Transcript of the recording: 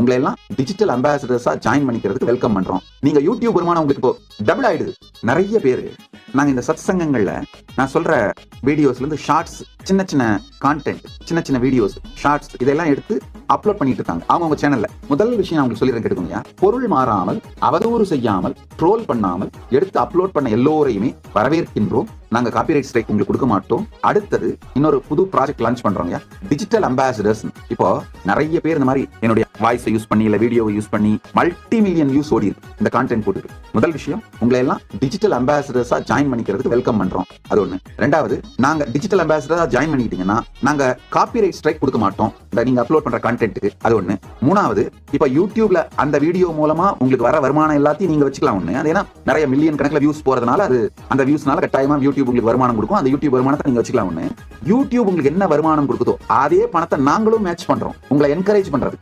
உங்களை எல்லாம் digital அம்பாசிடர்ஸா join பண்ணிக்கிறதுக்கு வெல்கம் பண்றோம். நீங்க யூடியூப் வருமானம் உங்களுக்கு இப்போ டபுள் ஆயிடுது. நிறைய பேரு நாங்க இந்த சத் சங்கங்கள்ல நான் சொல்ற வீடியோஸ்ல இருந்து ஷார்ட்ஸ், சின்ன சின்ன கான்டென்ட், சின்ன சின்ன வீடியோஸ், ஷார்ட்ஸ் இதெல்லாம் எடுத்து அப்லோட் பண்ணிட்டு இருக்காங்க அவங்க சேனல்ல. முதல் விஷயம் நான் உங்களுக்கு சொல்லிடுறேன் கேட்டுக்கோங்க. பொருள் மாறாமல், அவதூறு செய்யாமல், ட்ரோல் பண்ணாமல் எடுத்து அப்லோட் பண்ண எல்லோரையுமே வரவேற்கின்றோம். நாங்க காப்பிரைட் ஸ்ட்ரைக் உங்களுக்கு கொடுக்க மாட்டோம். அடுத்தது இன்னொரு புது ப்ராஜெக்ட் லான்ச் பண்றோம். Digital ambassadors. இப்போ நிறைய பேர் இந்த மாதிரி என்னுடைய வாய்ஸை யூஸ் பண்ணி இல்ல வீடியோவை யூஸ் பண்ணி மல்டி மில்லியன் வியூஸ் ஓடி இருக்கு இந்த கான்டென்ட் போட்டு. முதல் விஷயம், உங்களை எல்லாம் டிஜிட்டல் அம்பாசிடர்ஸா ஜாயின் பண்ணிக்கிறதுக்கு வெல்கம் பண்றோம். அது ஒண்ணு. ரெண்டாவது, நாங்க டிஜிட்டல் அம்பாசிடரா ஜாயின் பண்ணிக்கிட்டீங்கன்னா நாங்க காப்பிரைட் ஸ்ட்ரைக் கொடுக்க மாட்டோம் நீங்க அப்லோட் பண்ற கான்டென்ட்டுக்கு. அது ஒண்ணு. மூணாவது, இப்ப யூடியூப்ல அந்த வீடியோ மூலமா உங்களுக்கு வர வருமானம் எல்லாத்தையும் நீங்க வச்சுக்கலாம். ஒண்ணு, அது ஏன்னா நிறைய மில்லியன் கணக்குல வியூஸ் போறதுனால அது அந்த வியூஸ்னால கட்டாயமா யூடியூப் உங்களுக்கு வருமானம் கொடுக்கும். அந்த யூடியூப் வருமானத்தை நீங்க வச்சுக்கலாம். ஒண்ணு, யூடியூப் உங்களுக்கு என்ன வருமானம் கொடுக்குதோ அதே பணத்தை நாங்களும் மேட்ச் பண்றோம் உங்களை என்கரேஜ் பண்றது.